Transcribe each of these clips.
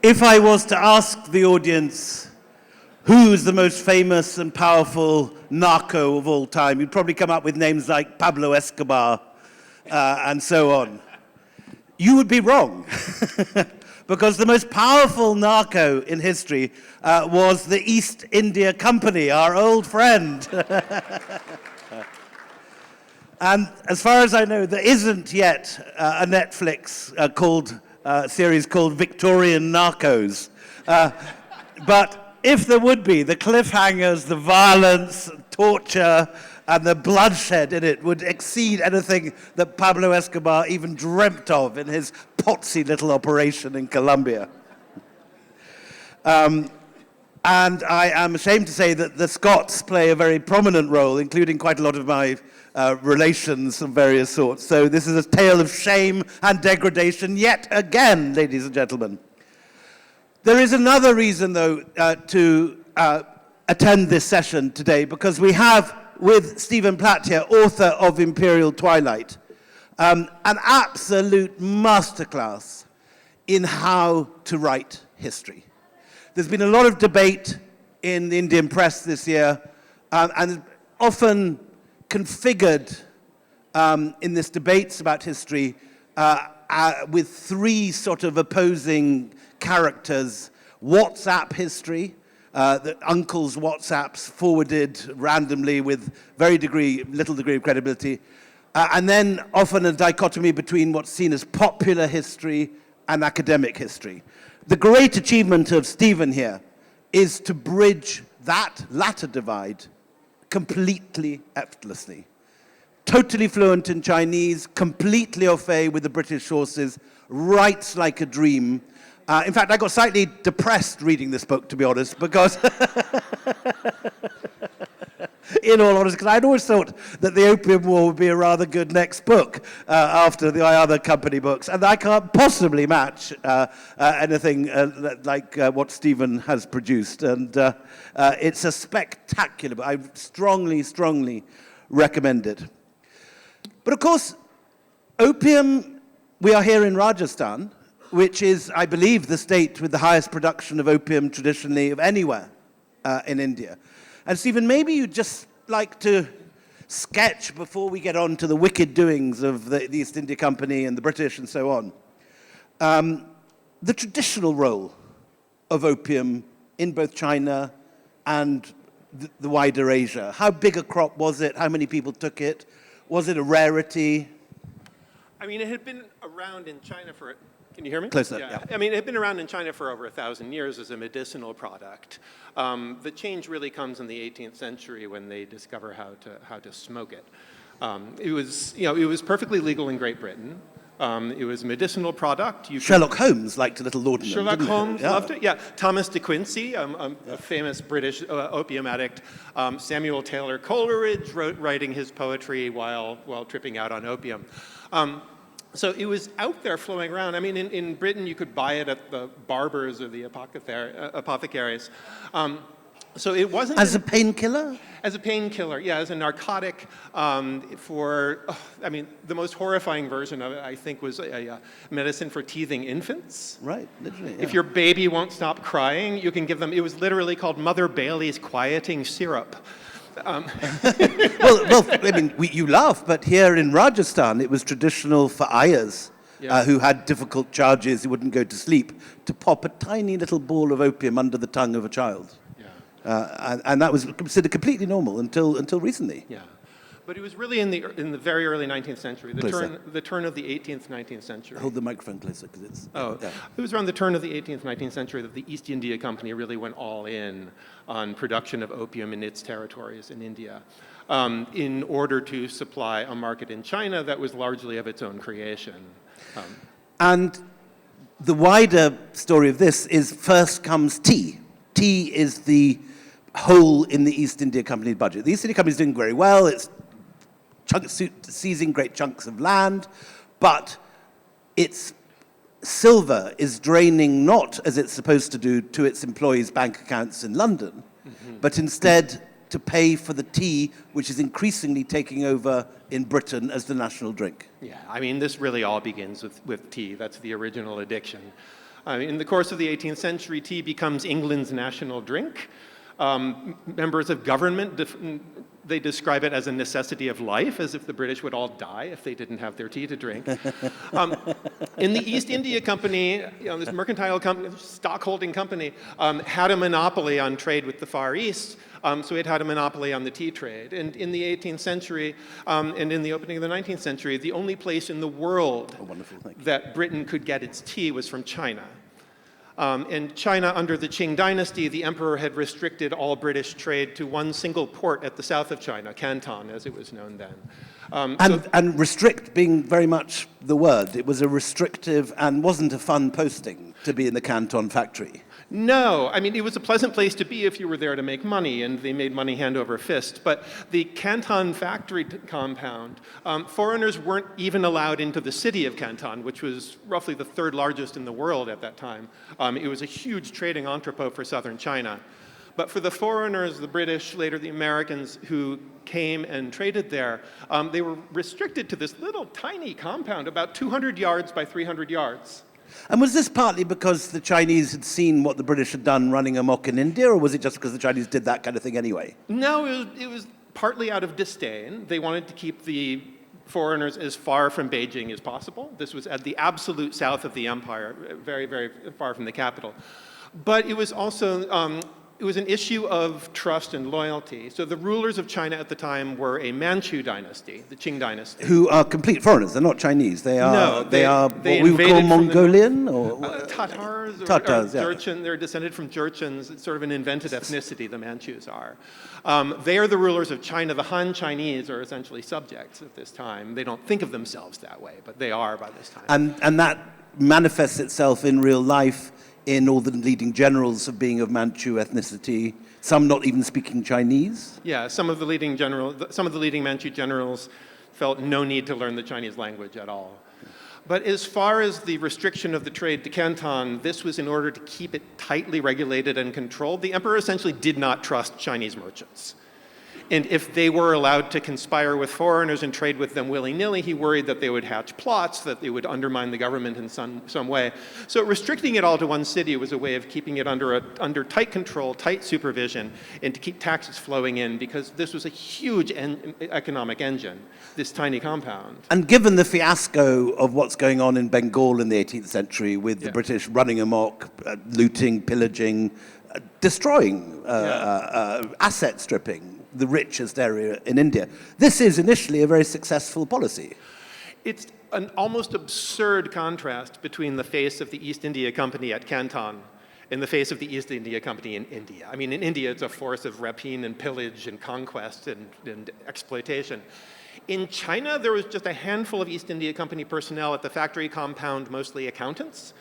If I was to ask the audience who's the most famous and powerful narco of all time, you'd probably come up with names like Pablo Escobar and so on. You would be wrong, because the most powerful narco in history was the East India Company, our old friend. And as far as I know, there isn't yet a Netflix series called Victorian Narcos. But if there would be, the cliffhangers, the violence, torture, and the bloodshed in it would exceed anything that Pablo Escobar even dreamt of in his potsy little operation in Colombia. And I am ashamed to say that the Scots play a very prominent role, including quite a lot of my relations of various sorts. So this is a tale of shame and degradation yet again, ladies and gentlemen. There is another reason, though, to attend this session today, because we have with Stephen Platt here, author of Imperial Twilight, an absolute masterclass in how to write history. There's been a lot of debate in the Indian press this year, and often configured in this debates about history with three sort of opposing characters: WhatsApp history, that uncle's WhatsApps forwarded randomly with little degree of credibility, and then often a dichotomy between what's seen as popular history and academic history. The great achievement of Stephen here is to bridge that latter divide completely effortlessly. Totally fluent in Chinese, completely au fait with the British sources, writes like a dream. In fact, I got slightly depressed reading this book, to be honest, because, in all honesty, because I'd always thought that the Opium War would be a rather good next book after the other company books, and I can't possibly match anything like what Stephen has produced. And it's a spectacular book. I strongly, strongly recommend it. But of course, opium, we are here in Rajasthan, which is, I believe, the state with the highest production of opium traditionally of anywhere in India. And Stephen, maybe you'd just like to sketch, before we get on to the wicked doings of the East India Company and the British and so on, the traditional role of opium in both China and the wider Asia. How big a crop was it? How many people took it? Was it a rarity? I mean, it had been around in China for... Can you hear me? Closer, yeah. I mean, it had been around in China for over 1,000 years as a medicinal product. The change really comes in the 18th century when they discover how to smoke it. It was perfectly legal in Great Britain. It was a medicinal product. Sherlock Holmes liked a little laudanum. Sherlock Holmes loved it. Yeah, Thomas de Quincey, a famous British opium addict. Samuel Taylor Coleridge writing his poetry while tripping out on opium. So it was out there flowing around. I mean, in Britain, you could buy it at the barbers or the apothecaries. So it wasn't... As a painkiller? As a painkiller, yeah, as a narcotic the most horrifying version of it, I think, was a medicine for teething infants. Right, literally, yeah. If your baby won't stop crying, you can give them... It was literally called Mother Bailey's Quieting Syrup. Well, I mean, you laugh, but here in Rajasthan, it was traditional for ayahs who had difficult charges, who wouldn't go to sleep, to pop a tiny little ball of opium under the tongue of a child. Yeah. And that was considered completely normal until recently. Yeah. But it was really in the very early 19th century, the turn of the 18th, 19th century. Hold the microphone closer, because it's... It was around the turn of the 18th, 19th century that the East India Company really went all in on production of opium in its territories in India, in order to supply a market in China that was largely of its own creation. And the wider story of this is first comes tea. Tea is the hole in the East India Company budget. The East India Company is doing very well. It's seizing great chunks of land, but its silver is draining not, as it's supposed to do, to its employees' bank accounts in London, but instead to pay for the tea, which is increasingly taking over in Britain as the national drink. Yeah, I mean, this really all begins with tea. That's the original addiction. In the course of the 18th century, tea becomes England's national drink. Members of government, they describe it as a necessity of life, as if the British would all die if they didn't have their tea to drink. In the East India Company, this mercantile company, stockholding company, had a monopoly on trade with the Far East, so it had a monopoly on the tea trade. And in the 18th century and in the opening of the 19th century, the only place in the world that Britain could get its tea was from China. In China, under the Qing dynasty, the emperor had restricted all British trade to one single port at the south of China, Canton, as it was known then. And restrict being very much the word. It was a restrictive and wasn't a fun posting to be in the Canton factory. No, I mean, it was a pleasant place to be if you were there to make money, and they made money hand over fist. But the Canton factory compound, foreigners weren't even allowed into the city of Canton, which was roughly the third largest in the world at that time. It was a huge trading entrepot for southern China. But for the foreigners, the British, later the Americans, who came and traded there, they were restricted to this little tiny compound, about 200 yards by 300 yards. And was this partly because the Chinese had seen what the British had done running amok in India, or was it just because the Chinese did that kind of thing anyway? No, it was partly out of disdain. They wanted to keep the foreigners as far from Beijing as possible. This was at the absolute south of the empire, very, very far from the capital. But it was also it was an issue of trust and loyalty. So the rulers of China at the time were a Manchu dynasty, the Qing dynasty. Who are complete foreigners. They're not Chinese. They are, no, they are what we would call Mongolian? Or Tatars. Tatars, yeah. Jurchen. They're descended from Jurchens. It's sort of an invented ethnicity, the Manchus are. They are the rulers of China. The Han Chinese are essentially subjects at this time. They don't think of themselves that way, but they are by this time. And that manifests itself in real life in all the leading generals of being of Manchu ethnicity, some not even speaking Chinese? Yeah, some of the leading Manchu generals felt no need to learn the Chinese language at all. But as far as the restriction of the trade to Canton, this was in order to keep it tightly regulated and controlled. The emperor essentially did not trust Chinese merchants. And if they were allowed to conspire with foreigners and trade with them willy-nilly, he worried that they would hatch plots, that they would undermine the government in some way. So restricting it all to one city was a way of keeping it under tight control, tight supervision, and to keep taxes flowing in, because this was a huge economic engine, this tiny compound. And given the fiasco of what's going on in Bengal in the 18th century with the British running amok, looting, pillaging, destroying, asset stripping, the richest area in India. This is initially a very successful policy. It's an almost absurd contrast between the face of the East India Company at Canton and the face of the East India Company in India. I mean, in India, it's a force of rapine and pillage and conquest and exploitation. In China, there was just a handful of East India Company personnel at the factory compound, mostly accountants,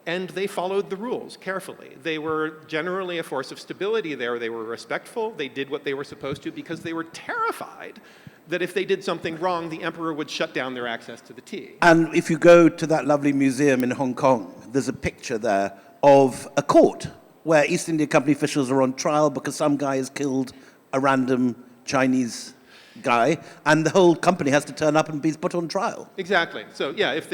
and they followed the rules carefully. They were generally a force of stability there. They were respectful. They did what they were supposed to because they were terrified that if they did something wrong, the emperor would shut down their access to the tea. And if you go to that lovely museum in Hong Kong, there's a picture there of a court where East India Company officials are on trial because some guy has killed a random Chinese guy, and the whole company has to turn up and be put on trial. Exactly. So yeah, if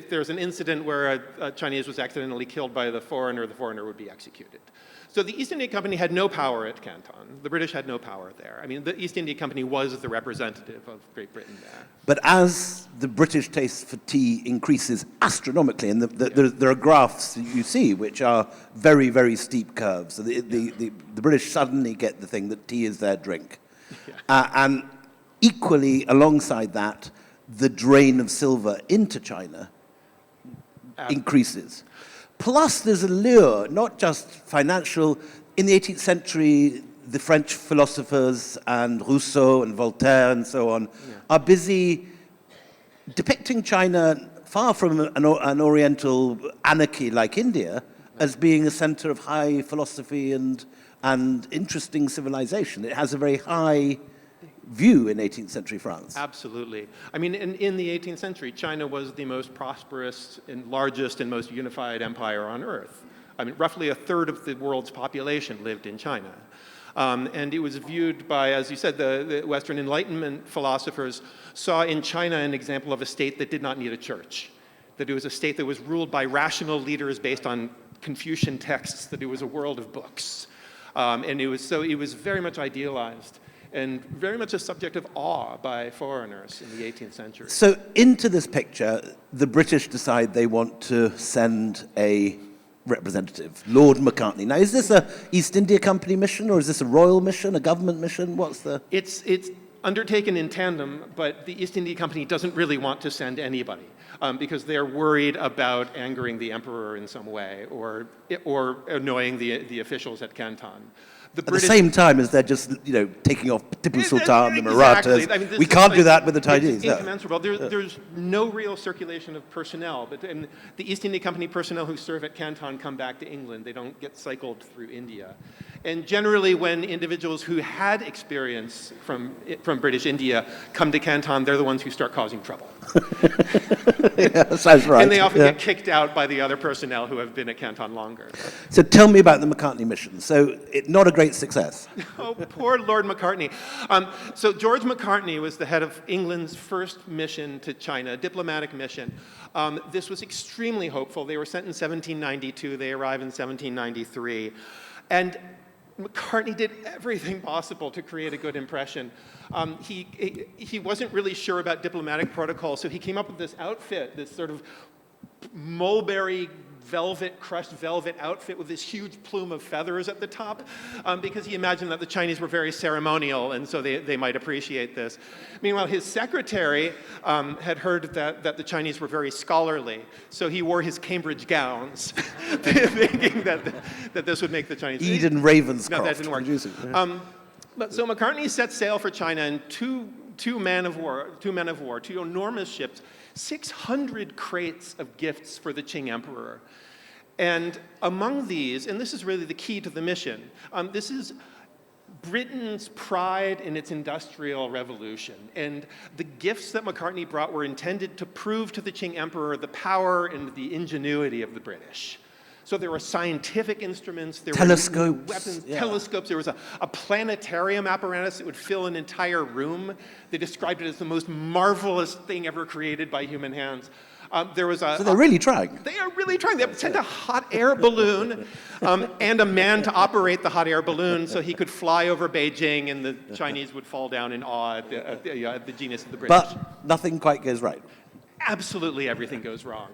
there's an incident where a Chinese was accidentally killed by the foreigner would be executed. So the East India Company had no power at Canton. The British had no power there. I mean, the East India Company was the representative of Great Britain there. But as the British taste for tea increases astronomically, and there are graphs you see which are very, very steep curves. So the British suddenly get the thing that tea is their drink. Yeah. And equally, alongside that, the drain of silver into China increases. Plus, there's a lure, not just financial. In the 18th century, the French philosophers and Rousseau and Voltaire and so on are busy depicting China, far from an oriental anarchy like India, as being a center of high philosophy and interesting civilization. It has a very high view in 18th century France. Absolutely. I mean, in the 18th century, China was the most prosperous and largest and most unified empire on earth. I mean, roughly a third of the world's population lived in China. And it was viewed by, as you said, the Western Enlightenment philosophers saw in China an example of a state that did not need a church. that it was a state that was ruled by rational leaders based on Confucian texts, that it was a world of books. And it was very much idealized and very much a subject of awe by foreigners in the 18th century. So into this picture, the British decide they want to send a representative, Lord Macartney. Now, is this a East India Company mission, or is this a royal mission, a government mission? What's the... It's undertaken in tandem, but the East India Company doesn't really want to send anybody because they're worried about angering the emperor in some way or annoying the officials at Canton. At the same time as they're just, taking off Tipu Sultan, the Marathas. Exactly. I mean, we can't do that with the Chinese. It's incommensurable. There's no real circulation of personnel, but the East India Company personnel who serve at Canton come back to England. They don't get cycled through India. And generally, when individuals who had experience from British India come to Canton, they're the ones who start causing trouble. Yeah, sounds right. And they often get kicked out by the other personnel who have been at Canton longer. So tell me about the Macartney mission. So not a great success. Oh, poor Lord Macartney. So George Macartney was the head of England's first mission to China, a diplomatic mission. This was extremely hopeful. They were sent in 1792. They arrived in 1793. And Macartney did everything possible to create a good impression. He wasn't really sure about diplomatic protocol, so he came up with this outfit, this sort of mulberry crushed velvet outfit with this huge plume of feathers at the top, because he imagined that the Chinese were very ceremonial, and so they might appreciate this. Meanwhile, his secretary had heard that the Chinese were very scholarly, so he wore his Cambridge gowns, thinking that this would make the Chinese... Eden Ravenscroft. No, that didn't work. So Macartney set sail for China in two men of war, two enormous ships, 600 crates of gifts for the Qing emperor. And among these, and this is really the key to the mission, this is Britain's pride in its industrial revolution. And the gifts that Macartney brought were intended to prove to the Qing emperor the power and the ingenuity of the British. So there were scientific instruments, there telescopes, were weapons, telescopes, there was a planetarium apparatus that would fill an entire room. They described it as the most marvelous thing ever created by human hands. So they're really trying. They are really trying. They sent a hot air balloon and a man to operate the hot air balloon so he could fly over Beijing and the Chinese would fall down in awe at the genius of the British. But nothing quite goes right. Absolutely everything goes wrong.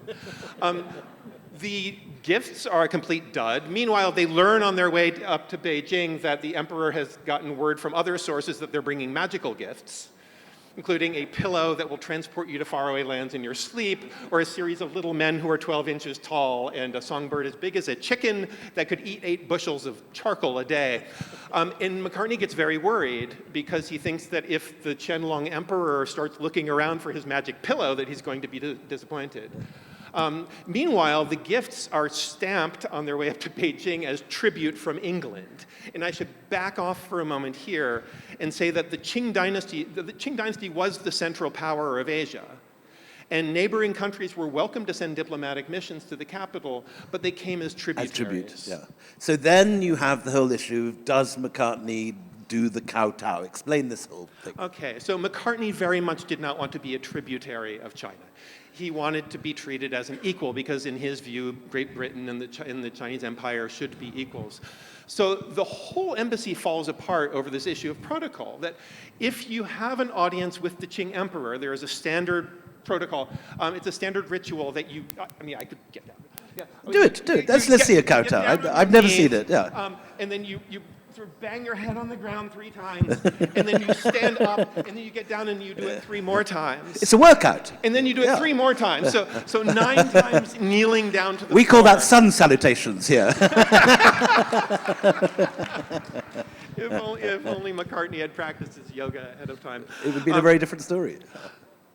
The gifts are a complete dud. Meanwhile, they learn on their way up to Beijing that the emperor has gotten word from other sources that they're bringing magical gifts, including a pillow that will transport you to faraway lands in your sleep, or a series of little men who are 12 inches tall, and a songbird as big as a chicken that could eat 8 bushels of charcoal a day. And Macartney gets very worried because he thinks that if the Qianlong emperor starts looking around for his magic pillow, that he's going to be disappointed. Meanwhile, the gifts are stamped on their way up to Beijing as tribute from England. And I should back off for a moment here and say that the Qing dynasty was the central power of Asia. And neighboring countries were welcome to send diplomatic missions to the capital, but they came as tributaries. As tribute, yeah. So then you have the whole issue of, does Macartney do the kowtow? Explain this whole thing. Okay, so Macartney very much did not want to be a tributary of China. He wanted to be treated as an equal because in his view, Great Britain and the Chinese Empire should be equals. So the whole embassy falls apart over this issue of protocol, that if you have an audience with the Qing emperor, there is a standard protocol. It's a standard ritual that I could get down. Yeah. Do it. Let's see a kowtow. I've never seen it, yeah. And then you sort of bang your head on the ground 3 times, and then you stand up, and then you get down and you do it 3 more times. It's a workout. And then you do it 3 more times. So 9 times kneeling down to the We floor. call that sun salutations here. If only Macartney had practiced his yoga ahead of time. It would be a very different story.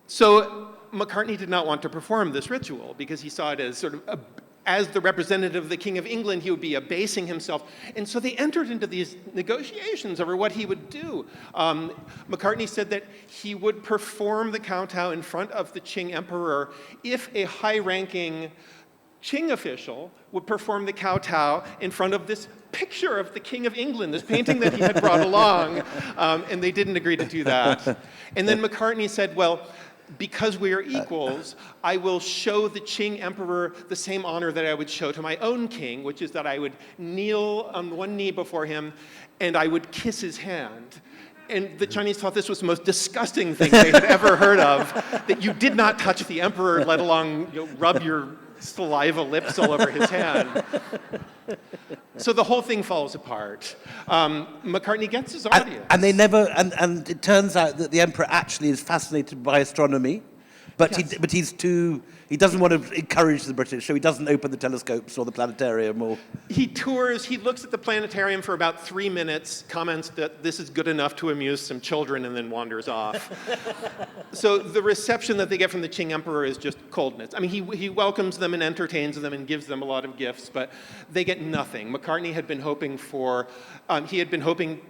So Macartney did not want to perform this ritual because he saw it as sort of as the representative of the King of England, he would be abasing himself. And so they entered into these negotiations over what he would do. Macartney said that he would perform the kowtow in front of the Qing emperor if a high-ranking Qing official would perform the kowtow in front of this picture of the King of England, this painting that he had brought along, and they didn't agree to do that. And then Macartney said, well, because we are equals, I will show the Qing emperor the same honor that I would show to my own king, which is that I would kneel on one knee before him and I would kiss his hand. And the Chinese thought this was the most disgusting thing they had ever heard of, that you did not touch the emperor, let alone rub your saliva lips all over his hand. So the whole thing falls apart. McCartney gets his audience. And they never, and it turns out that the emperor actually is fascinated by astronomy, but yes. He doesn't want to encourage the British, so he doesn't open the telescopes or the planetarium or... He tours, he looks at the planetarium for about 3 minutes, comments that this is good enough to amuse some children, and then wanders off. So the reception that they get from the Qing emperor is just coldness. I mean, he welcomes them and entertains them and gives them a lot of gifts, but they get nothing. McCartney had been hoping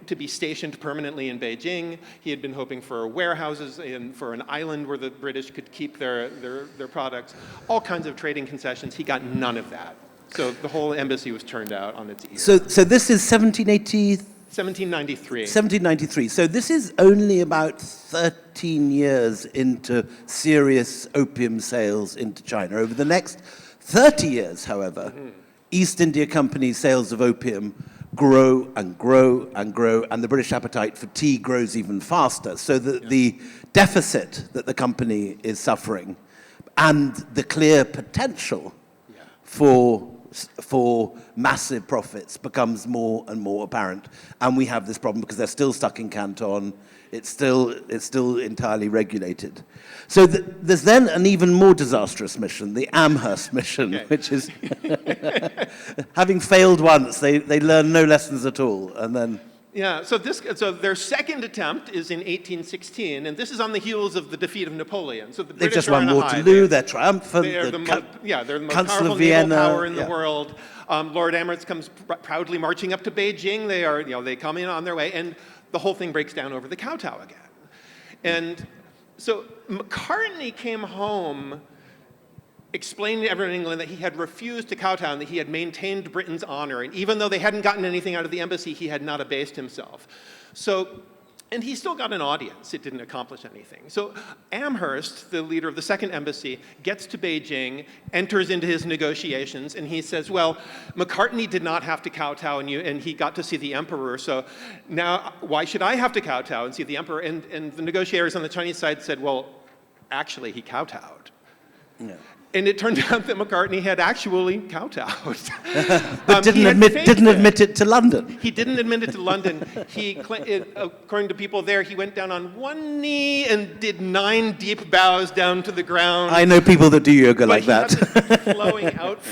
to be stationed permanently in Beijing. He had been hoping for warehouses and for an island where the British could keep their products. All kinds of trading concessions. He got none of that. So the whole embassy was turned out on its ear. So this is 1793. 1793. So this is only about 13 years into serious opium sales into China. Over the next 30 years, however, East India Company sales of opium grow and grow and grow, and the British appetite for tea grows even faster. So the deficit that the company is suffering and the clear potential for massive profits becomes more and more apparent. And we have this problem because they're still stuck in Canton. It's still entirely regulated. So there's then an even more disastrous mission, the Amherst mission, which is, having failed once, they learn no lessons at all, and then... Yeah, so their second attempt is in 1816, and this is on the heels of the defeat of Napoleon. So the They've British just are won on a Waterloo, high. they're triumphant. They're the most Council powerful of Vienna, naval power in the world. Lord Amherst comes proudly marching up to Beijing. They come in on their way, and the whole thing breaks down over the kowtow again. And so McCartney came home explaining to everyone in England that he had refused to kowtow and that he had maintained Britain's honor. And even though they hadn't gotten anything out of the embassy, he had not abased himself. And he still got an audience. It didn't accomplish anything. So Amherst, the leader of the second embassy, gets to Beijing, enters into his negotiations, and he says, well, McCartney did not have to kowtow, and he got to see the emperor, so now why should I have to kowtow and see the emperor? And the negotiators on the Chinese side said, well, actually, he kowtowed. Yeah. And it turned out that McCartney had actually kowtowed. But didn't admit it to London. He didn't admit it to London. According to people there, he went down on one knee and did 9 deep bows down to the ground. I know people that do yoga like that.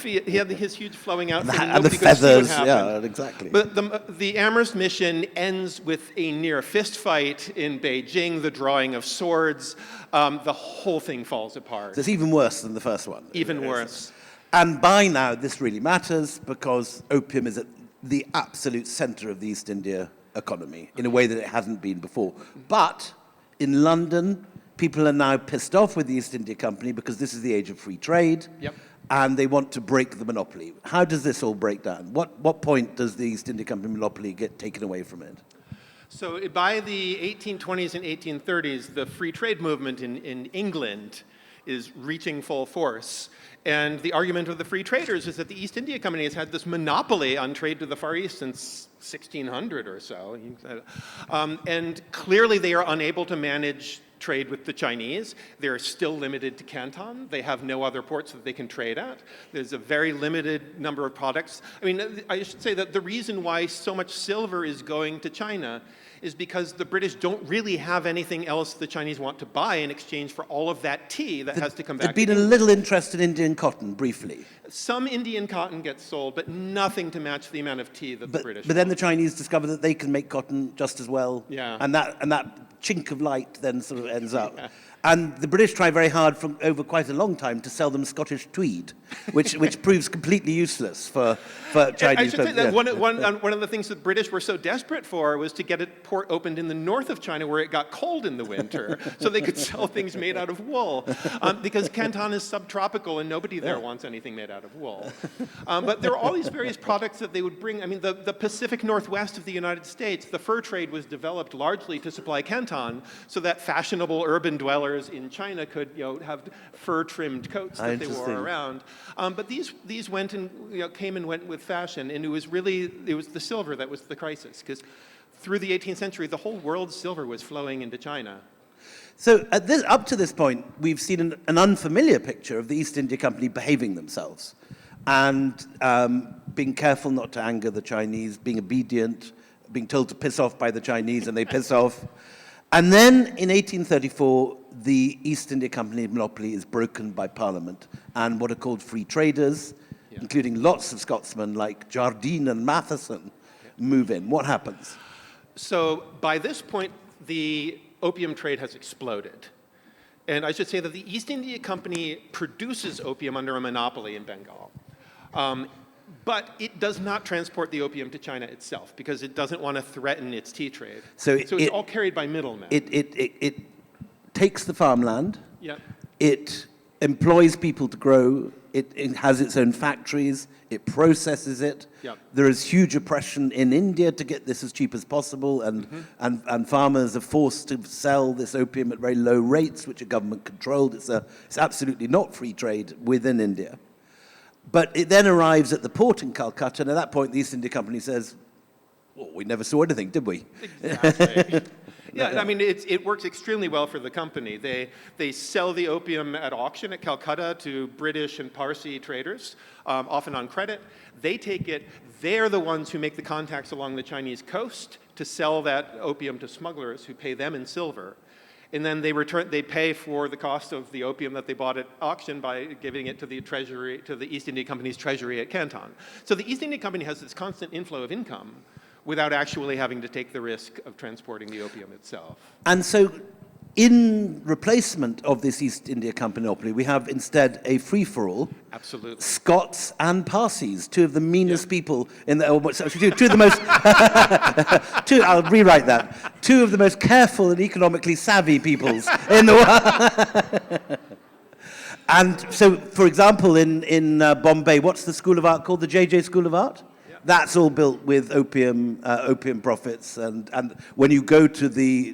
He had his huge flowing outfit, and the feathers. Yeah, exactly. But the Amherst mission ends with a near fist fight in Beijing, the drawing of swords. The whole thing falls apart. So it's even worse than the first one. Even worse. And by now, this really matters because opium is at the absolute center of the East India economy in a way that it hasn't been before. But in London, people are now pissed off with the East India Company because this is the age of free trade. Yep. And they want to break the monopoly. How does this all break down? What point does the East India Company monopoly get taken away from it? So by the 1820s and 1830s, the free trade movement in England is reaching full force. And the argument of the free traders is that the East India Company has had this monopoly on trade to the Far East since 1600 or so. And clearly they are unable to manage trade with the Chinese. They're still limited to Canton. They have no other ports that they can trade at. There's a very limited number of products. I mean, I should say that the reason why so much silver is going to China is because the British don't really have anything else the Chinese want to buy in exchange for all of that tea that has to come back. There'd been a little interest in Indian cotton, briefly. Some Indian cotton gets sold, but nothing to match the amount of tea that the British But then the Chinese discover that they can make cotton just as well. Yeah. And that chink of light then sort of ends up. Yeah. And the British try very hard over quite a long time to sell them Scottish tweed, which proves completely useless for Chinese. I should say that one of the things the British were so desperate for was to get a port opened in the north of China where it got cold in the winter, so they could sell things made out of wool, because Canton is subtropical and nobody there wants anything made out of wool. But there are all these various products that they would bring. I mean, the Pacific Northwest of the United States, the fur trade was developed largely to supply Canton, so that fashionable urban dwellers scholars in China could, have fur-trimmed coats that they wore around. But these went and came and went with fashion, and it was the silver that was the crisis, because through the 18th century, the whole world's silver was flowing into China. So up to this point, we've seen an unfamiliar picture of the East India Company behaving themselves and being careful not to anger the Chinese, being obedient, being told to piss off by the Chinese, and they piss off. And then in 1834, the East India Company monopoly is broken by Parliament, and what are called free traders, including lots of Scotsmen like Jardine and Matheson, move in. What happens? So by this point, the opium trade has exploded. And I should say that the East India Company produces opium under a monopoly in Bengal. But it does not transport the opium to China itself because it doesn't want to threaten its tea trade. So it's all carried by middlemen. It takes the farmland. Yeah. It employs people to grow. It has its own factories. It processes it. Yep. There is huge oppression in India to get this as cheap as possible, and farmers are forced to sell this opium at very low rates, which are government controlled. It's absolutely not free trade within India. But it then arrives at the port in Calcutta, and at that point, the East India Company says, well, we never saw anything, did we? Exactly. Yeah, I mean, it works extremely well for the company. They sell the opium at auction at Calcutta to British and Parsi traders, often on credit. They take it. They're the ones who make the contacts along the Chinese coast to sell that opium to smugglers who pay them in silver. And then they pay for the cost of the opium that they bought at auction by giving it to the treasury, to the East India Company's treasury at Canton. So the East India Company has this constant inflow of income without actually having to take the risk of transporting the opium itself. And so in replacement of this East India Company monopoly, we have instead a free-for-all. Absolutely. Scots and Parsis, two of the meanest two of the most, I'll rewrite that, two of the most careful and economically savvy peoples in the world. And so, for example, in Bombay, what's the School of Art called? The JJ School of Art? That's all built with opium profits, and when you go to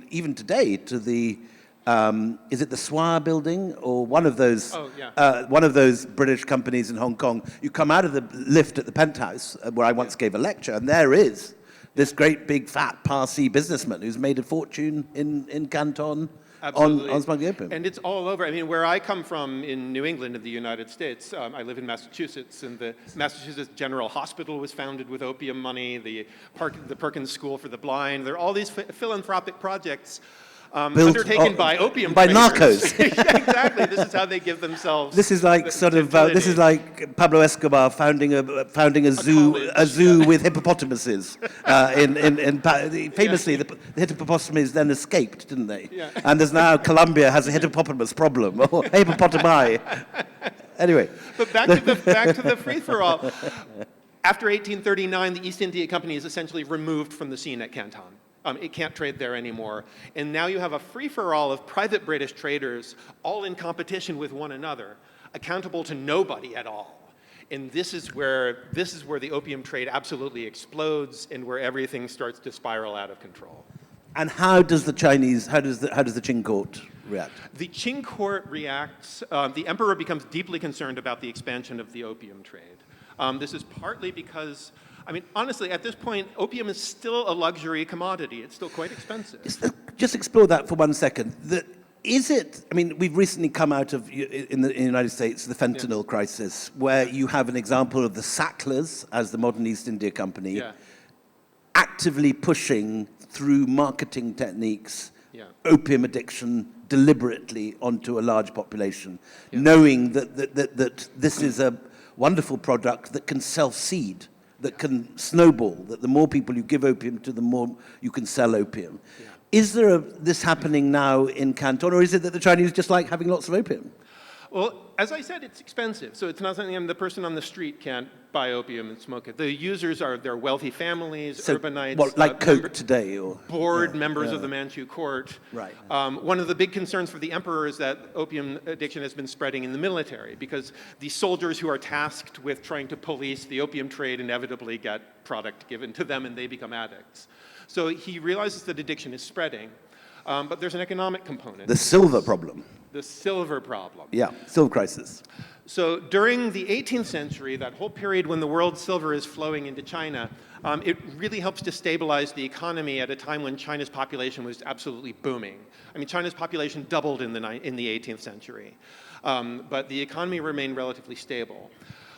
even today to the is it the Swire building or one of those one of those British companies in Hong Kong? You come out of the lift at the penthouse where I once gave a lecture, and there is this great big fat Parsi businessman who's made a fortune in Canton. On smuggling opium. And it's all over. I mean, where I come from in New England in the United States, I live in Massachusetts, and the Massachusetts General Hospital was founded with opium money, the Perkins School for the Blind. There are all these philanthropic projects undertaken by opium by traders. narcos. Yeah, exactly. This is how they give themselves. This is like this is like Pablo Escobar founding a zoo with hippopotamuses. Famously, the hippopotamuses then escaped, didn't they? Yeah. And there's now Colombia has a hippopotamus problem or hippopotami. Anyway, but back to the free for all. After 1839, the East India Company is essentially removed from the scene at Canton. It can't trade there anymore. And now you have a free-for-all of private British traders all in competition with one another, accountable to nobody at all. And this is where the opium trade absolutely explodes and where everything starts to spiral out of control. And how does the Qing court react? The Qing court reacts. The emperor becomes deeply concerned about the expansion of the opium trade. This is partly because, I mean, honestly, at this point, opium is still a luxury commodity. It's still quite expensive. Just explore that for 1 second. I mean, we've recently come out of, in the United States, the fentanyl crisis, where you have an example of the Sacklers, as the modern East India Company, actively pushing through marketing techniques opium addiction deliberately onto a large population, knowing that this is a wonderful product that can self-seed, that can snowball, that the more people you give opium to, the more you can sell opium. Yeah. Is there this happening now in Canton, or is it that the Chinese just like having lots of opium? Well, as I said, it's expensive, so it's not something the person on the street can't buy opium and smoke it. The users they're wealthy families, urbanites. What, like Coke today? Or bored members of the Manchu court. Right. One of the big concerns for the emperor is that opium addiction has been spreading in the military because the soldiers who are tasked with trying to police the opium trade inevitably get product given to them and they become addicts. So he realizes that addiction is spreading. But there's an economic component. The silver problem. The silver problem. Yeah, silver crisis. So during the 18th century, that whole period when the world's silver is flowing into China, it really helps to stabilize the economy at a time when China's population was absolutely booming. I mean, China's population doubled in the 18th century, but the economy remained relatively stable.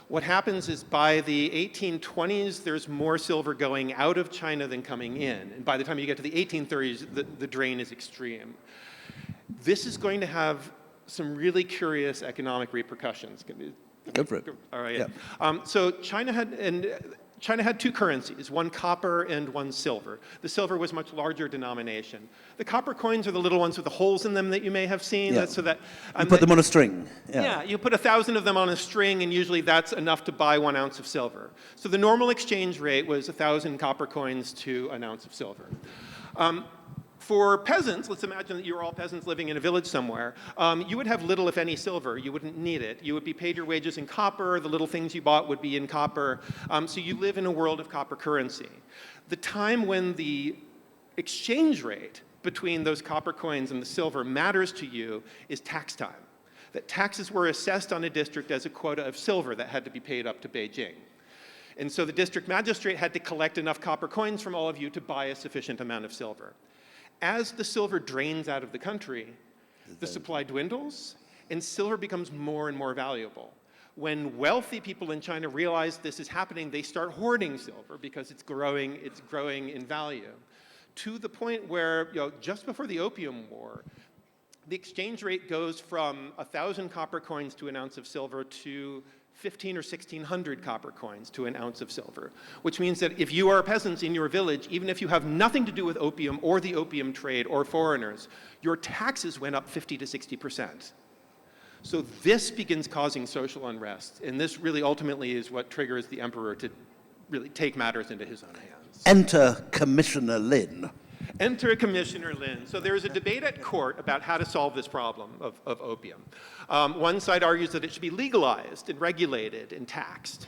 What happens is by the 1820s, there's more silver going out of China than coming in. And by the time you get to the 1830s, the drain is extreme. This is going to have some really curious economic repercussions. Go for it. All right. Yeah. So China had two currencies, one copper and one silver. The silver was much larger denomination. The copper coins are the little ones with the holes in them that you may have seen. Yeah. That's so that you put them on a string. Yeah, you put 1,000 of them on a string, and usually that's enough to buy 1 ounce of silver. So the normal exchange rate was 1,000 copper coins to an ounce of silver. For peasants, let's imagine that you were all peasants living in a village somewhere, you would have little, if any, silver. You wouldn't need it. You would be paid your wages in copper. The little things you bought would be in copper. So you live in a world of copper currency. The time when the exchange rate between those copper coins and the silver matters to you is tax time. That taxes were assessed on a district as a quota of silver that had to be paid up to Beijing. And so the district magistrate had to collect enough copper coins from all of you to buy a sufficient amount of silver. As the silver drains out of the country, the supply dwindles, and silver becomes more and more valuable. When wealthy people in China realize this is happening, they start hoarding silver because it's growing in value, to the point where, just before the Opium War, the exchange rate goes from 1,000 copper coins to an ounce of silver to 1,500 or 1,600 copper coins to an ounce of silver, which means that if you are peasants in your village, even if you have nothing to do with opium or the opium trade or foreigners, your taxes went up 50 to 60%. So this begins causing social unrest, and this really ultimately is what triggers the emperor to really take matters into his own hands. Enter Commissioner Lin. Enter Commissioner Lin. So there is a debate at court about how to solve this problem of opium. One side argues that it should be legalized and regulated and taxed.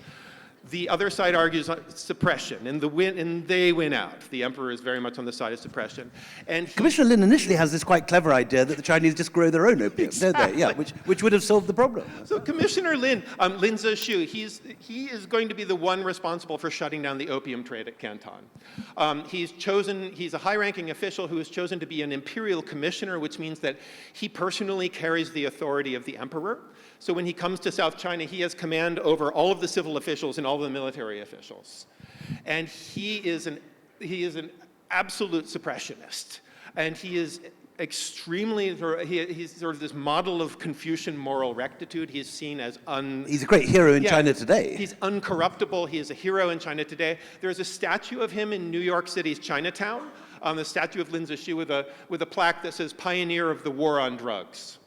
The other side argues suppression, and they win out. The emperor is very much on the side of suppression. And Commissioner Lin initially has this quite clever idea that the Chinese just grow their own opium, exactly. don't they? Yeah, which would have solved the problem. So Commissioner Lin, Lin Zexu, he is going to be the one responsible for shutting down the opium trade at Canton. He's a high-ranking official who is chosen to be an imperial commissioner, which means that he personally carries the authority of the emperor. So when he comes to South China, he has command over all of the civil officials and all of the military officials. And he is an absolute suppressionist. And he is extremely, he's sort of this model of Confucian moral rectitude. He is seen as He's a great hero in China today. He's uncorruptible. He is a hero in China today. There's a statue of him in New York City's Chinatown, the statue of Lin Zexu with a plaque that says, "Pioneer of the War on Drugs."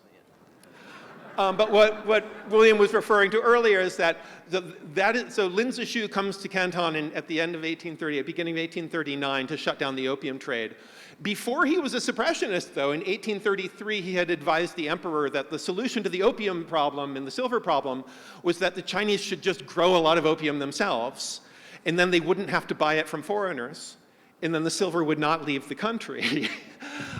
But what William was referring to earlier is so Lin Zexu comes to Canton at the end of 1830, at beginning of 1839, to shut down the opium trade. Before he was a suppressionist, though, in 1833, he had advised the emperor that the solution to the opium problem and the silver problem was that the Chinese should just grow a lot of opium themselves, and then they wouldn't have to buy it from foreigners, and then the silver would not leave the country.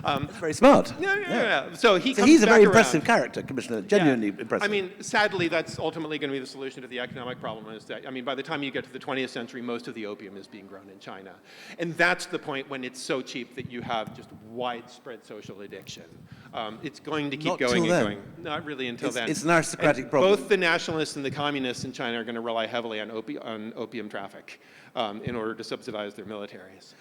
That's very smart. Yeah. So he's a very impressive character, Commissioner, genuinely impressive. I mean, sadly, that's ultimately going to be the solution to the economic problem is that, by the time you get to the 20th century, most of the opium is being grown in China. And that's the point when it's so cheap that you have just widespread social addiction. It's going to keep going and going. Not really until then. It's an aristocratic problem. Both the nationalists and the communists in China are going to rely heavily on opium traffic in order to subsidize their militaries.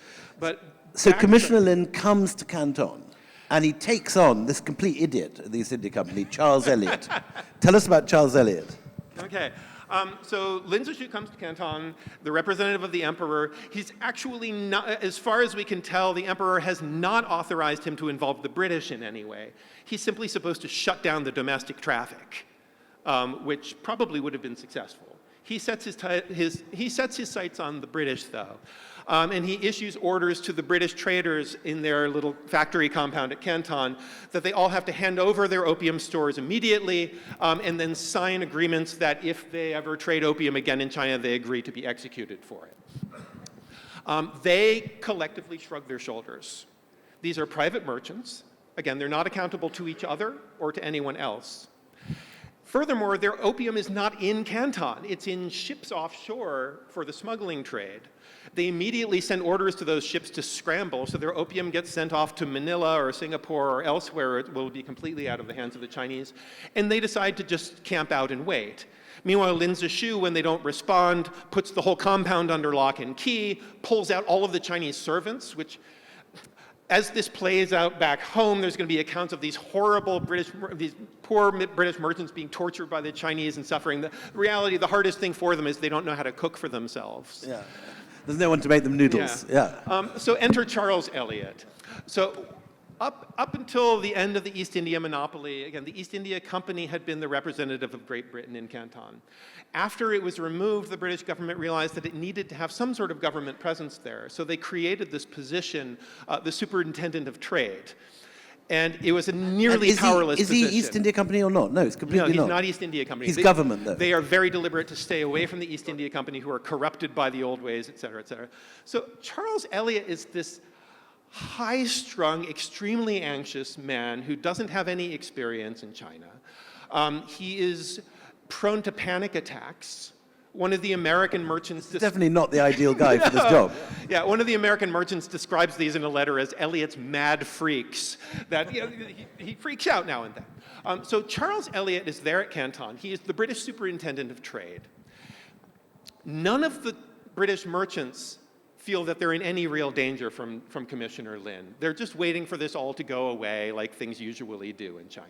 So Commissioner Lin comes to Canton, and he takes on this complete idiot of the East India Company, Charles Eliot. Tell us about Charles Eliot. Okay. So Lin Zexu comes to Canton, the representative of the emperor. He's actually not, as far as we can tell, the emperor has not authorized him to involve the British in any way. He's simply supposed to shut down the domestic traffic, which probably would have been successful. He sets his sights on the British, though. And he issues orders to the British traders in their little factory compound at Canton that they all have to hand over their opium stores immediately and then sign agreements that if they ever trade opium again in China, they agree to be executed for it. They collectively shrug their shoulders. These are private merchants. Again, they're not accountable to each other or to anyone else. Furthermore, their opium is not in Canton. It's in ships offshore for the smuggling trade. They immediately send orders to those ships to scramble, so their opium gets sent off to Manila or Singapore or elsewhere. Where it will be completely out of the hands of the Chinese. And they decide to just camp out and wait. Meanwhile, Lin Zexu, when they don't respond, puts the whole compound under lock and key, pulls out all of the Chinese servants, which, as this plays out back home, there's going to be accounts of these horrible these poor British merchants being tortured by the Chinese and suffering. The reality, the hardest thing for them is they don't know how to cook for themselves. Yeah. There's no one to make them noodles. Yeah. So enter Charles Elliot. So up until the end of the East India monopoly, again, the East India Company had been the representative of Great Britain in Canton. After it was removed, the British government realized that it needed to have some sort of government presence there. So they created this position, the Superintendent of Trade. And it was a nearly powerless position. Is he East India Company or not? No, it's completely not. No, he's not East India Company. He's government, though. They are very deliberate to stay away from the East India Company, who are corrupted by the old ways, et cetera, et cetera. So Charles Elliot is this high-strung, extremely anxious man who doesn't have any experience in China. He is prone to panic attacks. One of the American merchants... Definitely not the ideal guy for this job. Yeah, one of the American merchants describes these in a letter as Elliot's mad freaks, that he freaks out now and then. So Charles Elliot is there at Canton. He is the British Superintendent of Trade. None of the British merchants feel that they're in any real danger from Commissioner Lin. They're just waiting for this all to go away like things usually do in China.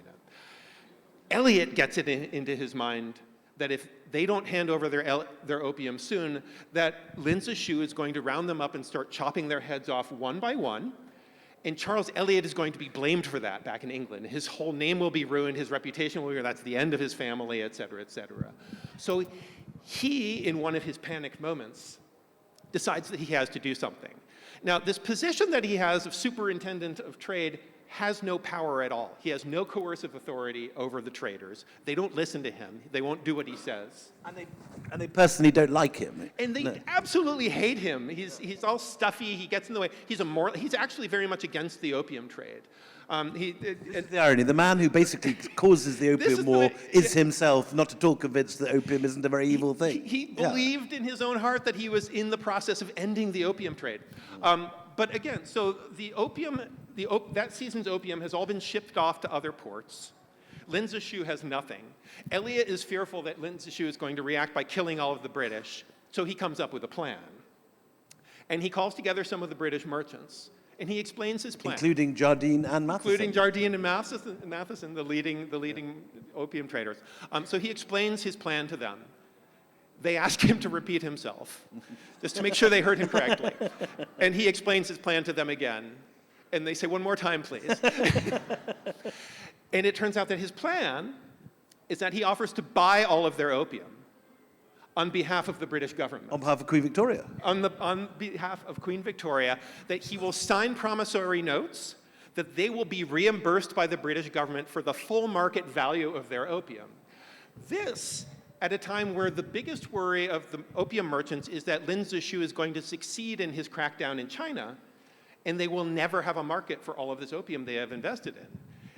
Elliot gets it into his mind that if they don't hand over their opium soon, that Lin Zexu is going to round them up and start chopping their heads off one by one, and Charles Elliot is going to be blamed for that back in England. His whole name will be ruined, his reputation will be ruined, that's the end of his family, et cetera, et cetera. So he, in one of his panicked moments, decides that he has to do something. Now, this position that he has of Superintendent of Trade has no power at all. He has no coercive authority over the traders. They don't listen to him. They won't do what he says. And they personally don't like him. And they absolutely hate him. He's all stuffy. He gets in the way. He's actually very much against the opium trade. The irony, the man who basically causes the opium war is himself not at all convinced that opium isn't a very evil thing. He believed in his own heart that he was in the process of ending the opium trade. But again, so the opium, that season's opium has all been shipped off to other ports. Lin Zexu has nothing. Elliot is fearful that Lin Zexu is going to react by killing all of the British, so he comes up with a plan. And he calls together some of the British merchants, and he explains his plan. Including Jardine and Matheson. Including Jardine and Matheson, the leading opium traders. So he explains his plan to them. They ask him to repeat himself, just to make sure they heard him correctly. And he explains his plan to them again. And they say, one more time, please. And it turns out that his plan is that he offers to buy all of their opium on behalf of the British government. On behalf of Queen Victoria. On behalf of Queen Victoria, that he will sign promissory notes that they will be reimbursed by the British government for the full market value of their opium. This, at a time where the biggest worry of the opium merchants is that Lin Zexu is going to succeed in his crackdown in China, and they will never have a market for all of this opium they have invested in.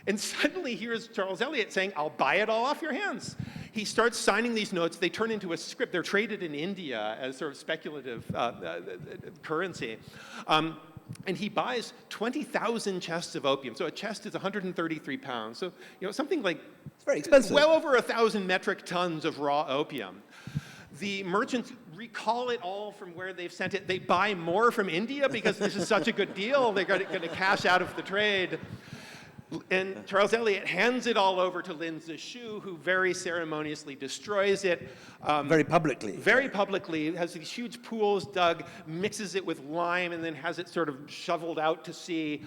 And suddenly here's Charles Elliot saying, I'll buy it all off your hands. He starts signing these notes. They turn into a script. They're traded in India as sort of speculative currency. And he buys 20,000 chests of opium. So a chest is 133 pounds. So, something like... It's very expensive. Well over 1,000 metric tons of raw opium. The merchants recall it all from where they've sent it. They buy more from India because this is such a good deal. They're going to cash out of the trade. And Charles Elliot hands it all over to Lin Zexu, who very ceremoniously destroys it. Very publicly. Very publicly, has these huge pools dug, mixes it with lime, and then has it sort of shoveled out to sea.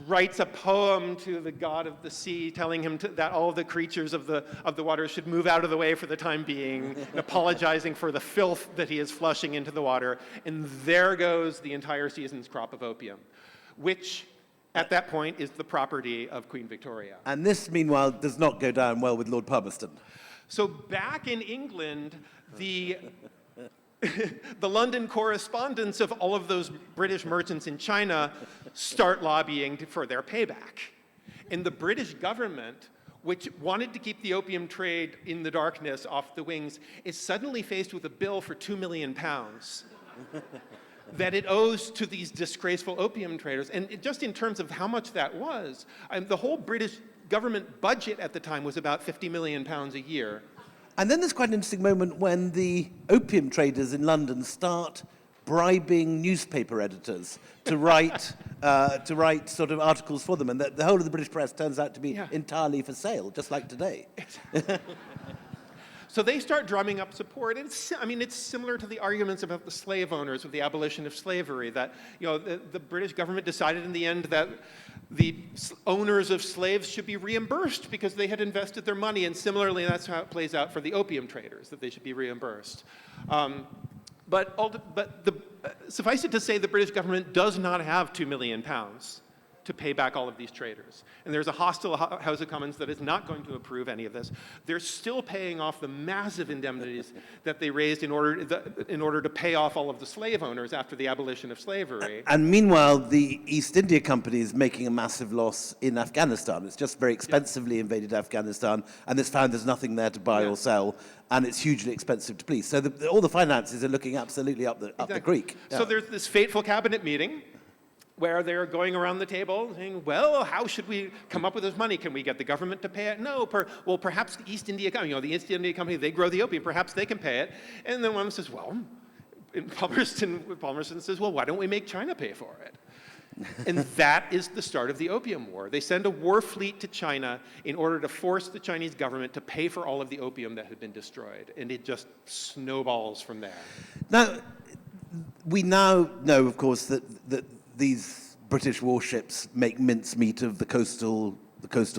Writes a poem to the god of the sea, telling him that all the creatures of the water should move out of the way for the time being, and apologizing for the filth that he is flushing into the water. And there goes the entire season's crop of opium, which, at that point, is the property of Queen Victoria. And this, meanwhile, does not go down well with Lord Palmerston. So back in England, the the London correspondents of all of those British merchants in China start lobbying for their payback. And the British government, which wanted to keep the opium trade in the darkness off the wings, is suddenly faced with a bill for £2 million that it owes to these disgraceful opium traders. And just in terms of how much that was, the whole British government budget at the time was about £50 million a year. And then there's quite an interesting moment when the opium traders in London start bribing newspaper editors to write sort of articles for them, and the whole of the British press turns out to be entirely for sale, just like today. So they start drumming up support. It's similar to the arguments about the slave owners with the abolition of slavery, that the British government decided in the end that the owners of slaves should be reimbursed because they had invested their money, and similarly that's how it plays out for the opium traders, that they should be reimbursed. Suffice it to say, the British government does not have £2 million to pay back all of these traders. And there's a hostile House of Commons that is not going to approve any of this. They're still paying off the massive indemnities that they raised in order to pay off all of the slave owners after the abolition of slavery. And meanwhile, the East India Company is making a massive loss in Afghanistan. It's just very expensively invaded Afghanistan, and it's found there's nothing there to buy or sell, and it's hugely expensive to police. So all the finances are looking absolutely up the creek. Yeah. So there's this fateful cabinet meeting where they're going around the table saying, well, how should we come up with this money? Can we get the government to pay it? No, well, perhaps the East India Company, the East India Company, they grow the opium, perhaps they can pay it. And then one says, well, Palmerston says, well, why don't we make China pay for it? And that is the start of the Opium War. They send a war fleet to China in order to force the Chinese government to pay for all of the opium that had been destroyed. And it just snowballs from there. Now, we now know, of course, that these British warships make mincemeat of the coastal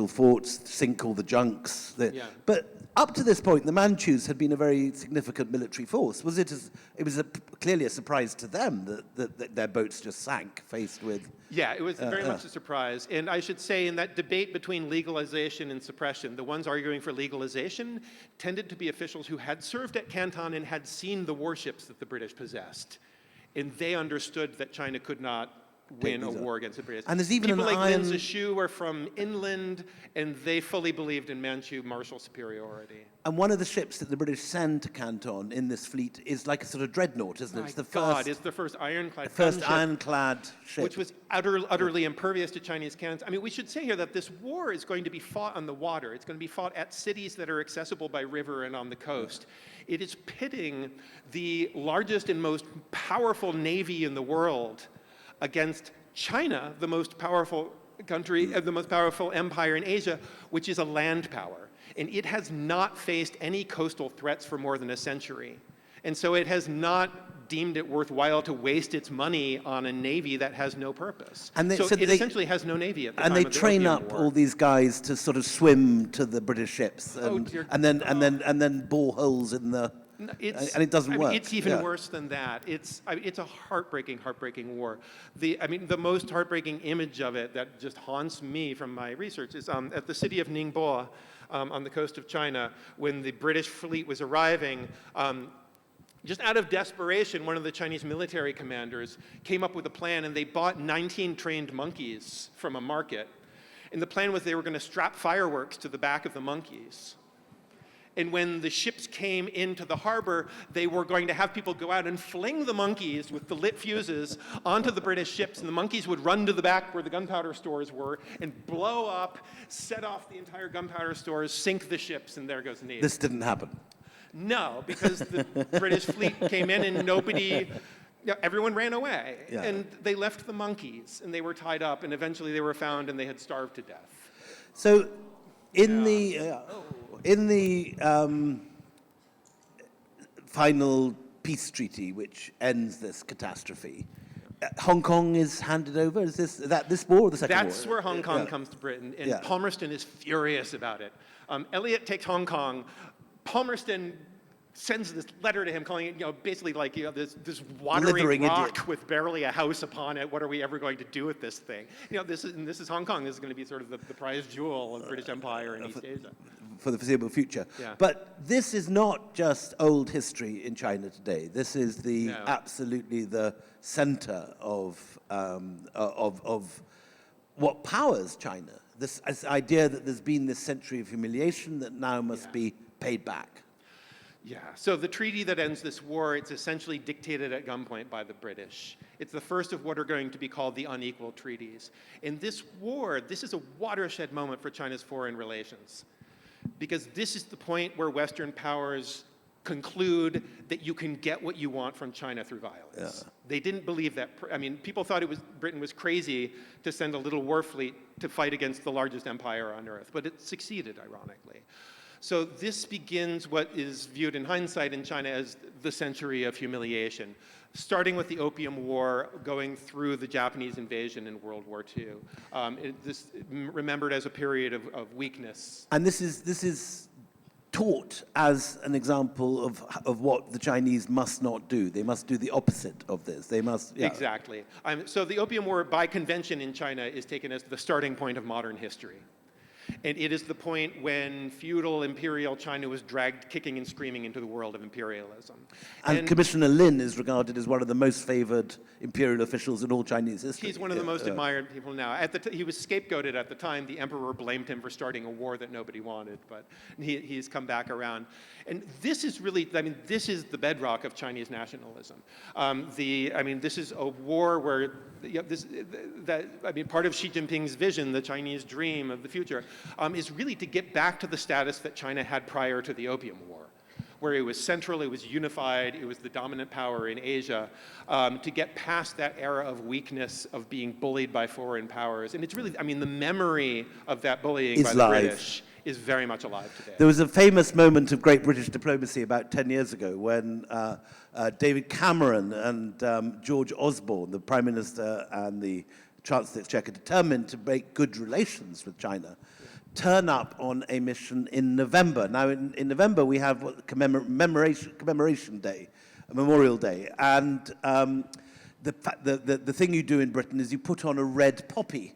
forts, sink all the junks. But up to this point, the Manchus had been a very significant military force. It was clearly a surprise to them that their boats just sank, faced with... Yeah, it was very much a surprise. And I should say, in that debate between legalization and suppression, the ones arguing for legalization tended to be officials who had served at Canton and had seen the warships that the British possessed. And they understood that China could not win a war against the British. And there's even people like Lin Zexu were from inland, and they fully believed in Manchu martial superiority. And one of the ships that the British send to Canton in this fleet is like a sort of dreadnought, isn't it? It's the first ironclad ship. Which was utterly impervious to Chinese cannons. I mean, we should say here that this war is going to be fought on the water. It's going to be fought at cities that are accessible by river and on the coast. It is pitting the largest and most powerful navy in the world against China, the most powerful country, the most powerful empire in Asia, which is a land power. And it has not faced any coastal threats for more than a century. And so it has not deemed it worthwhile to waste its money on a navy that has no purpose. So it essentially has no navy at the time of the Opium War. And they train up all these guys to sort of swim to the British ships and then bore holes in the... and it doesn't work. It's even worse than that. It's a heartbreaking war. The most heartbreaking image of it that just haunts me from my research is at the city of Ningbo on the coast of China, when the British fleet was arriving. Just out of desperation, one of the Chinese military commanders came up with a plan, and they bought 19 trained monkeys from a market. And the plan was they were going to strap fireworks to the back of the monkeys. And when the ships came into the harbor, they were going to have people go out and fling the monkeys with the lit fuses onto the British ships, and the monkeys would run to the back where the gunpowder stores were and blow up, set off the entire gunpowder stores, sink the ships, and there goes the Navy. This didn't happen. No, because the British fleet came in and everyone ran away. Yeah. And they left the monkeys, and they were tied up, and eventually they were found, and they had starved to death. So in the final peace treaty, which ends this catastrophe, Hong Kong is handed over? Is this war or the Second War? That's where Hong Kong comes to Britain, and Palmerston is furious about it. Elliot takes Hong Kong. Palmerston sends this letter to him calling it, basically like, this watery rock with barely a house upon it. What are we ever going to do with this thing? This is Hong Kong. This is going to be sort of the prized jewel of the British Empire in East Asia. for the foreseeable future. Yeah. But this is not just old history in China today. This is absolutely the center of what powers China. This idea that there's been this century of humiliation that now must be paid back. Yeah, so the treaty that ends this war, it's essentially dictated at gunpoint by the British. It's the first of what are going to be called the unequal treaties. In this war, this is a watershed moment for China's foreign relations, because this is the point where Western powers conclude that you can get what you want from China through violence. Yeah. They didn't believe that. I mean, people thought Britain was crazy to send a little war fleet to fight against the largest empire on earth, but it succeeded, ironically. So this begins what is viewed in hindsight in China as the century of humiliation, starting with the Opium War, going through the Japanese invasion in World War II. This remembered as a period of weakness. And this is taught as an example of what the Chinese must not do. They must do the opposite of this. They must... Yeah. Exactly. So the Opium War, by convention in China, is taken as the starting point of modern history. And it is the point when feudal imperial China was dragged kicking and screaming into the world of imperialism. And Commissioner Lin is regarded as one of the most favored imperial officials in all Chinese history. He's one of the most admired people now. He was scapegoated at the time. The emperor blamed him for starting a war that nobody wanted, but he's come back around. And this is really, this is the bedrock of Chinese nationalism. This is a war where, part of Xi Jinping's vision, the Chinese dream of the future, is really to get back to the status that China had prior to the Opium War, where it was central, it was unified, it was the dominant power in Asia, to get past that era of weakness, of being bullied by foreign powers. And it's really, the memory of that bullying by the British is very much alive today. There was a famous moment of great British diplomacy about 10 years ago when David Cameron and George Osborne, the Prime Minister and the Chancellor of the Exchequer, determined to make good relations with China, turn up on a mission in November. Now, in November, we have what commemoration day, a Memorial Day. And the thing you do in Britain is you put on a red poppy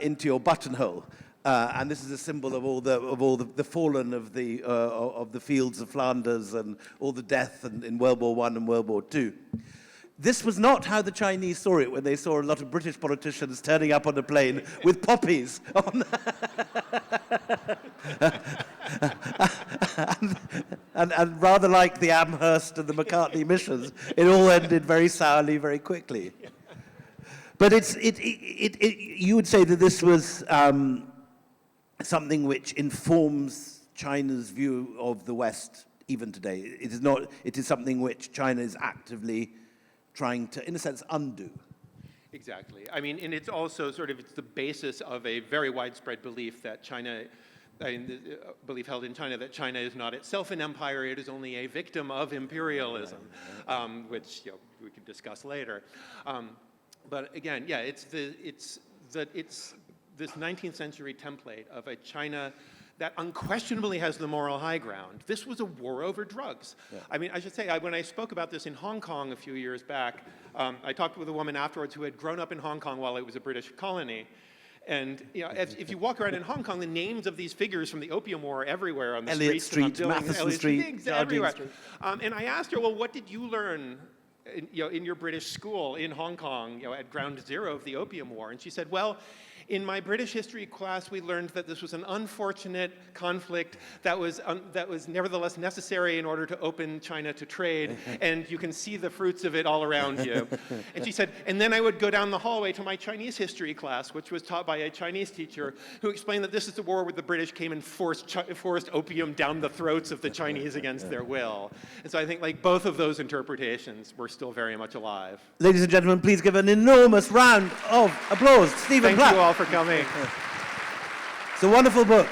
into your buttonhole. And this is a symbol of all the fallen of the fields of Flanders and all the death in World War I and World War II. This was not how the Chinese saw it when they saw a lot of British politicians turning up on a plane with poppies on. and rather like the Amherst and the McCartney missions, it all ended very sourly, very quickly. But you would say that this was something which informs China's view of the West even today. It is something which China is actively trying to, in a sense, undo. Exactly. And it's also it's the basis of a very widespread belief that belief held in China that China is not itself an empire, it is only a victim of imperialism, which we can discuss later. But again, it's this 19th century template of a China that unquestionably has the moral high ground. This was a war over drugs. Yeah. I should say, when I spoke about this in Hong Kong a few years back, I talked with a woman afterwards who had grown up in Hong Kong while it was a British colony. And if you walk around in Hong Kong, the names of these figures from the Opium War are everywhere on the Elliot streets. Street, Matheson Street, everywhere. And I asked her, well, what did you learn in your British school in Hong Kong, at ground zero of the Opium War? And she said, well, in my British history class, we learned that this was an unfortunate conflict that was nevertheless necessary in order to open China to trade, and you can see the fruits of it all around you. And she said, and then I would go down the hallway to my Chinese history class, which was taught by a Chinese teacher, who explained that this is the war where the British came and forced opium down the throats of the Chinese against their will. And so I think both of those interpretations were still very much alive. Ladies and gentlemen, please give an enormous round of applause to Stephen Platt. Thank you all for coming. It's a wonderful book.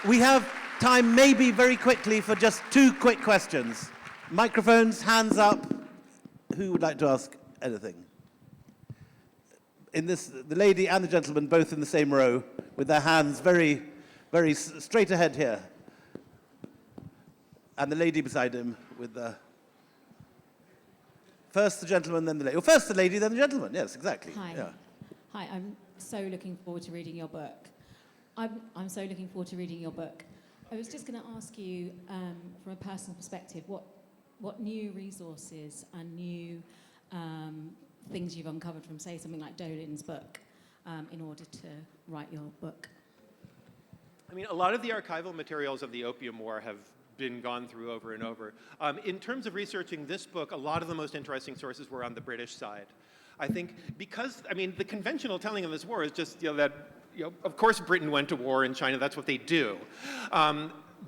We have time maybe very quickly for just 2 quick questions. Microphones, hands up. Who would like to ask anything? The lady and the gentleman both in the same row with their hands very, very straight ahead here. And the lady beside him with the... First the gentleman, then the lady. Or first the lady, then the gentleman. Yes, exactly. Hi. Yeah. I'm so looking forward to reading your book. I'm so looking forward to reading your book. I was just going to ask you, from a personal perspective, what new resources and new things you've uncovered from, say, something like Dolin's book in order to write your book? I mean, a lot of the archival materials of the Opium War have been gone through over and over. In terms of researching this book, a lot of the most interesting sources were on the British side. I think because, I mean, the conventional telling of this war is just, that, of course Britain went to war in China, that's what they do.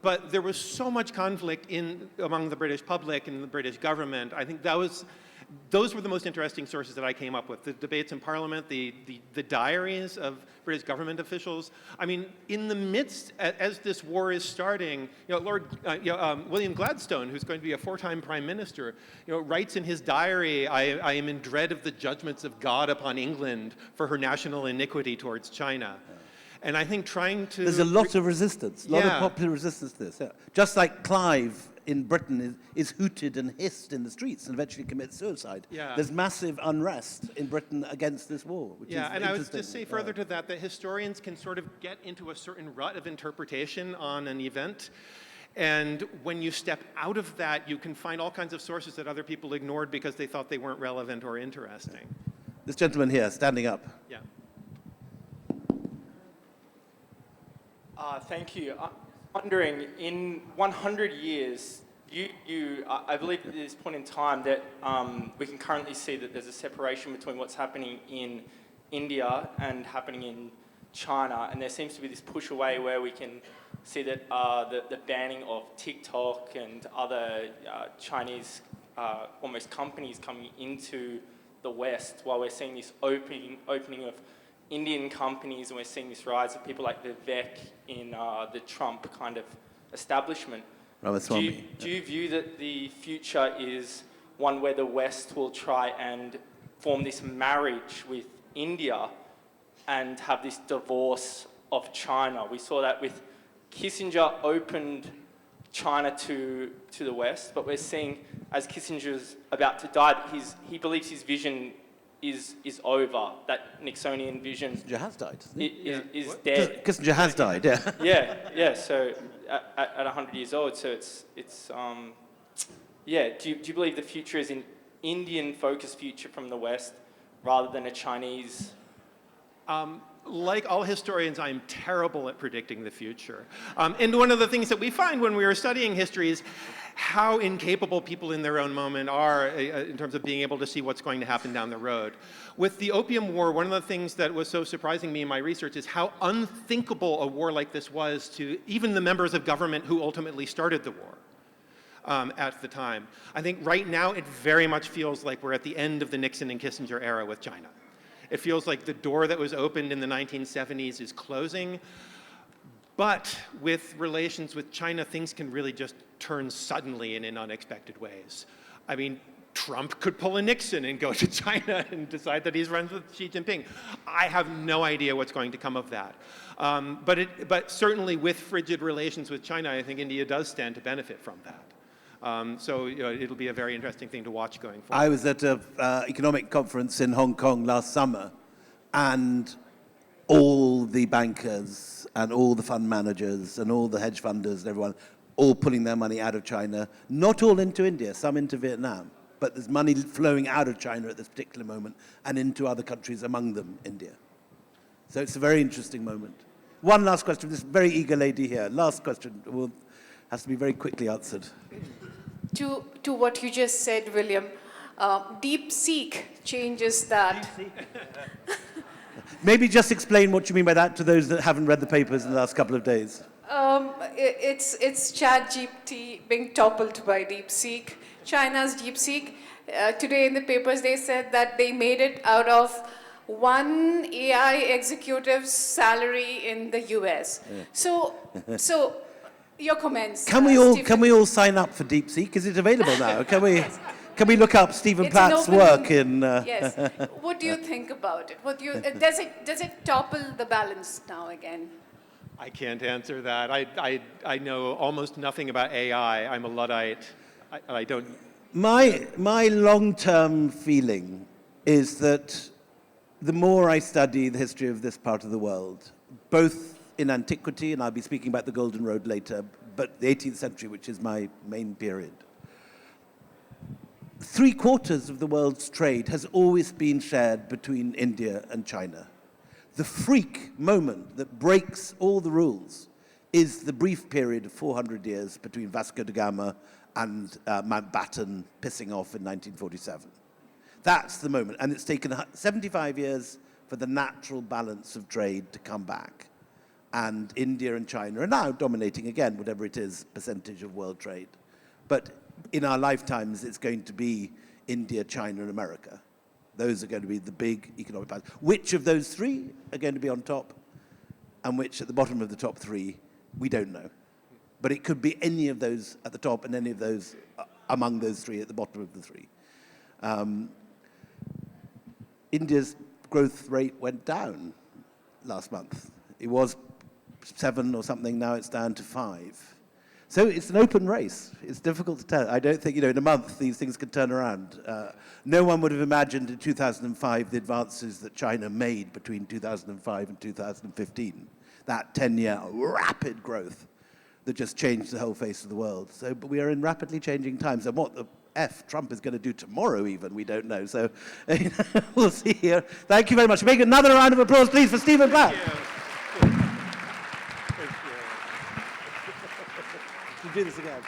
But there was so much conflict among the British public and the British government. I think those were the most interesting sources that I came up with. The debates in Parliament, the diaries of British government officials. I mean, in the midst, as this war is starting, William Gladstone, who's going to be a 4-time prime minister, writes in his diary, I am in dread of the judgments of God upon England for her national iniquity towards China. And I think trying to... There's a lot of resistance, a lot of popular resistance to this. Yeah. Just like Clive in Britain is hooted and hissed in the streets and eventually commits suicide. Yeah. There's massive unrest in Britain against this war, which is and I would interesting. just say further to that historians can sort of get into a certain rut of interpretation on an event. And when you step out of that, you can find all kinds of sources that other people ignored because they thought they weren't relevant or interesting. This gentleman here, standing up. Yeah. Thank you. I'm wondering, in 100 years, I believe at this point in time that we can currently see that there's a separation between what's happening in India and happening in China, and there seems to be this push away where we can see that the banning of TikTok and other Chinese almost companies coming into the West, while we're seeing this opening of Indian companies, and we're seeing this rise of people like Vivek in the Trump kind of establishment. Do you view that the future is one where the West will try and form this marriage with India and have this divorce of China? We saw that with Kissinger opened China to the West, but we're seeing as Kissinger's about to die, he believes his vision is over, that Nixonian vision Kissinger has died, is dead. Kissinger has died, Yeah, so at 100 years old, so it's do you believe the future is an Indian-focused future from the West rather than a Chinese? Like all historians, I'm terrible at predicting the future. And one of the things that we find when we are studying history is how incapable people in their own moment are in terms of being able to see what's going to happen down the road. With the Opium War, one of the things that was so surprising me in my research is how unthinkable a war like this was to even the members of government who ultimately started the war at the time. I think right now it very much feels like we're at the end of the Nixon and Kissinger era with China. It feels like the door that was opened in the 1970s is closing. But with relations with China, things can really just turn suddenly and in unexpected ways. I mean, Trump could pull a Nixon and go to China and decide that he's friends with Xi Jinping. I have no idea what's going to come of that. But certainly with frigid relations with China, I think India does stand to benefit from that. So it'll be a very interesting thing to watch going forward. I was at an economic conference in Hong Kong last summer, and all the bankers and all the fund managers and all the hedge funders and everyone all pulling their money out of China, not all into India, some into Vietnam, but there's money flowing out of China at this particular moment and into other countries, among them India. So it's a very interesting moment. One last question, this very eager lady here. Last question, has to be very quickly answered. To what you just said, William, DeepSeek changes that. Maybe just explain what you mean by that to those that haven't read the papers in the last couple of days. It's ChatGPT being toppled by DeepSeek, China's DeepSeek. Today in the papers they said that they made it out of one AI executive's salary in the US. Yeah. So your comments. Can we all sign up for DeepSeek? Is it available now? Can we? Yes. Can we look up Stephen Platt's work in? Yes. What do you think about it? Does it topple the balance now again? I can't answer that. I know almost nothing about AI. I'm a Luddite. I don't. My long-term feeling is that the more I study the history of this part of the world, both in antiquity, and I'll be speaking about the Golden Road later, but the 18th century, which is my main period. 3/4 of the world's trade has always been shared between India and China. The freak moment that breaks all the rules is the brief period of 400 years between Vasco da Gama and Mountbatten pissing off in 1947. That's the moment, and it's taken 75 years for the natural balance of trade to come back. And India and China are now dominating again, whatever it is, percentage of world trade. But in our lifetimes, it's going to be India, China, and America. Those are going to be the big economic powers. Which of those three are going to be on top, and which at the bottom of the top three, we don't know. But it could be any of those at the top and any of those among those three at the bottom of the three. India's growth rate went down last month. It was 7 or something, now it's down to 5. So it's an open race. It's difficult to tell. I don't think, in a month these things could turn around. No one would have imagined in 2005 the advances that China made between 2005 and 2015. That 10-year rapid growth that just changed the whole face of the world. So, but we are in rapidly changing times. And what the F Trump is going to do tomorrow even, we don't know. So we'll see here. Thank you very much. Make another round of applause, please, for Stephen Platt. Thank you. We'll do this again.